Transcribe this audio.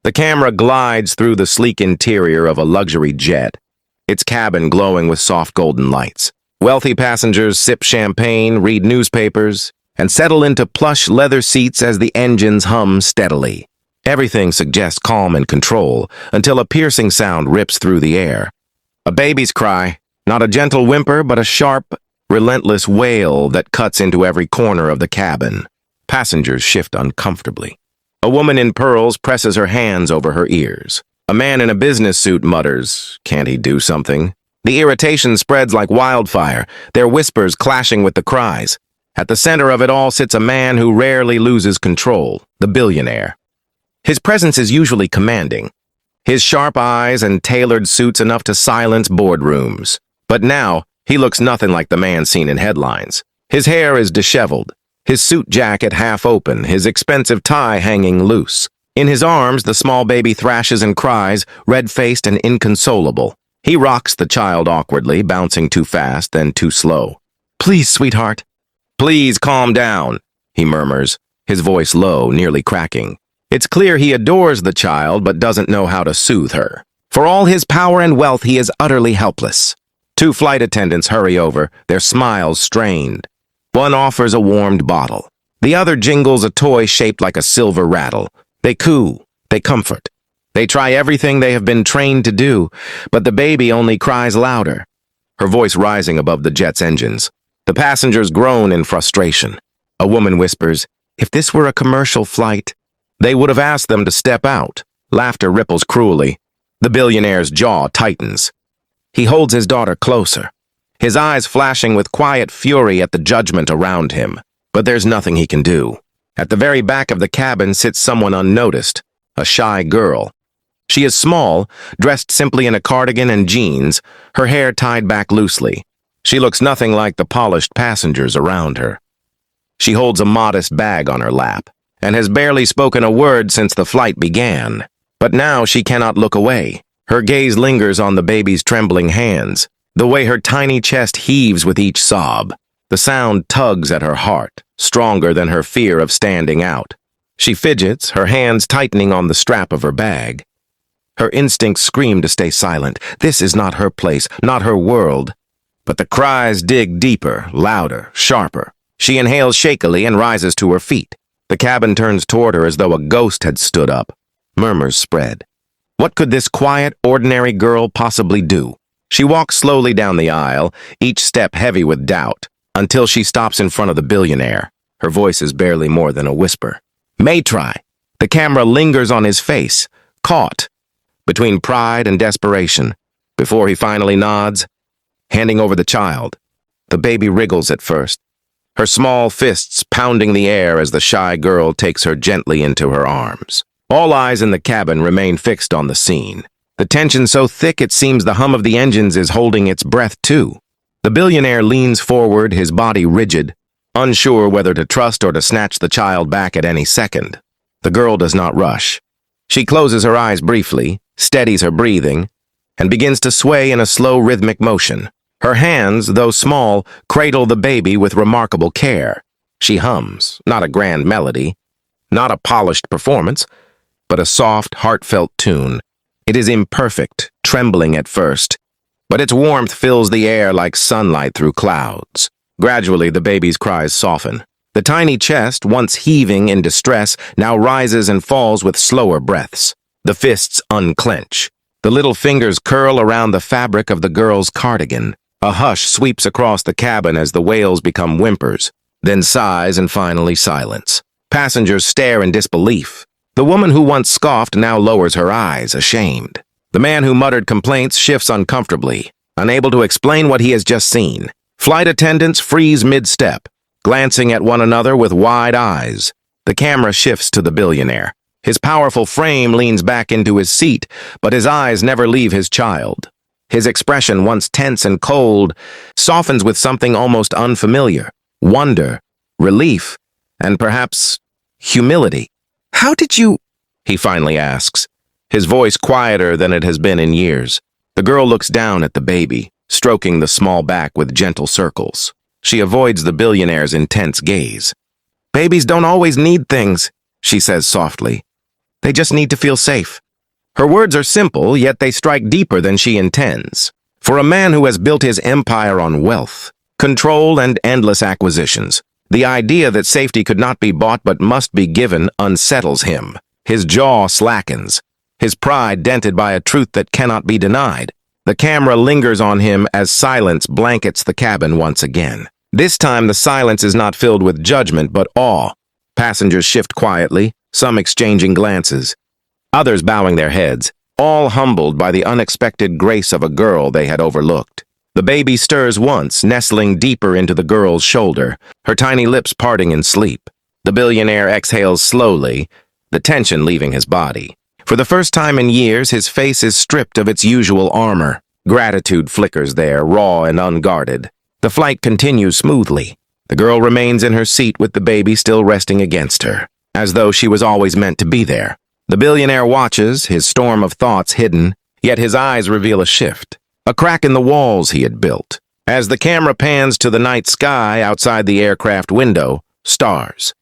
The camera glides through the sleek interior of a luxury jet, its cabin glowing with soft golden lights. Wealthy passengers sip champagne, read newspapers, and settle into plush leather seats as the engines hum steadily. Everything suggests calm and control until a piercing sound rips through the air. A baby's cry, not a gentle whimper, but a sharp, relentless wail that cuts into every corner of the cabin. Passengers shift uncomfortably. A woman in pearls presses her hands over her ears. A man in a business suit mutters, "Can't he do something?" The irritation spreads like wildfire, their whispers clashing with the cries. At the center of it all sits a man who rarely loses control, the billionaire. His presence is usually commanding, his sharp eyes and tailored suits enough to silence boardrooms. But now, he looks nothing like the man seen in headlines. His hair is disheveled, his suit jacket half open, his expensive tie hanging loose. In his arms, the small baby thrashes and cries, red-faced and inconsolable. He rocks the child awkwardly, bouncing too fast, then too slow. "Please, sweetheart." "Please calm down," he murmurs, his voice low, nearly cracking. It's clear he adores the child but doesn't know how to soothe her. For all his power and wealth, he is utterly helpless. Two flight attendants hurry over, their smiles strained. One offers a warmed bottle. The other jingles a toy shaped like a silver rattle. They coo, they comfort. They try everything they have been trained to do, but the baby only cries louder, her voice rising above the jet's engines. The passengers groan in frustration. A woman whispers, "If this were a commercial flight, they would have asked them to step out." Laughter ripples cruelly. The billionaire's jaw tightens. He holds his daughter closer, his eyes flashing with quiet fury at the judgment around him. But there's nothing he can do. At the very back of the cabin sits someone unnoticed, a shy girl. She is small, dressed simply in a cardigan and jeans, her hair tied back loosely. She looks nothing like the polished passengers around her. She holds a modest bag on her lap, and has barely spoken a word since the flight began. But now she cannot look away. Her gaze lingers on the baby's trembling hands, the way her tiny chest heaves with each sob. The sound tugs at her heart, stronger than her fear of standing out. She fidgets, her hands tightening on the strap of her bag. Her instincts scream to stay silent. This is not her place, not her world. But the cries dig deeper, louder, sharper. She inhales shakily and rises to her feet. The cabin turns toward her as though a ghost had stood up. Murmurs spread. What could this quiet, ordinary girl possibly do? She walks slowly down the aisle, each step heavy with doubt, until she stops in front of the billionaire. Her voice is barely more than a whisper. "May try." The camera lingers on his face, caught between pride and desperation, before he finally nods, handing over the child. The baby wriggles at first, her small fists pounding the air as the shy girl takes her gently into her arms. All eyes in the cabin remain fixed on the scene. The tension so thick it seems the hum of the engines is holding its breath too. The billionaire leans forward, his body rigid, unsure whether to trust or to snatch the child back at any second. The girl does not rush. She closes her eyes briefly, steadies her breathing, and begins to sway in a slow rhythmic motion. Her hands, though small, cradle the baby with remarkable care. She hums, not a grand melody, not a polished performance, but a soft, heartfelt tune. It is imperfect, trembling at first, but its warmth fills the air like sunlight through clouds. Gradually, the baby's cries soften. The tiny chest, once heaving in distress, now rises and falls with slower breaths. The fists unclench. The little fingers curl around the fabric of the girl's cardigan. A hush sweeps across the cabin as the wails become whimpers, then sighs and finally silence. Passengers stare in disbelief. The woman who once scoffed now lowers her eyes, ashamed. The man who muttered complaints shifts uncomfortably, unable to explain what he has just seen. Flight attendants freeze mid-step, glancing at one another with wide eyes. The camera shifts to the billionaire. His powerful frame leans back into his seat, but his eyes never leave his child. His expression, once tense and cold, softens with something almost unfamiliar. Wonder, relief, and perhaps humility. "How did you—" he finally asks, his voice quieter than it has been in years. The girl looks down at the baby, stroking the small back with gentle circles. She avoids the billionaire's intense gaze. "Babies don't always need things," she says softly. They just need to feel safe. Her words are simple, yet they strike deeper than she intends. For a man who has built his empire on wealth, control, and endless acquisitions, the idea that safety could not be bought but must be given unsettles him. His jaw slackens, his pride dented by a truth that cannot be denied. The camera lingers on him as silence blankets the cabin once again. This time the silence is not filled with judgment but awe. Passengers shift quietly, some exchanging glances, others bowing their heads, all humbled by the unexpected grace of a girl they had overlooked. The baby stirs once, nestling deeper into the girl's shoulder, her tiny lips parting in sleep. The billionaire exhales slowly, the tension leaving his body. For the first time in years, his face is stripped of its usual armor. Gratitude flickers there, raw and unguarded. The flight continues smoothly. The girl remains in her seat with the baby still resting against her, as though she was always meant to be there. The billionaire watches, his storm of thoughts hidden, yet his eyes reveal a shift, a crack in the walls he had built. As the camera pans to the night sky outside the aircraft window, stars,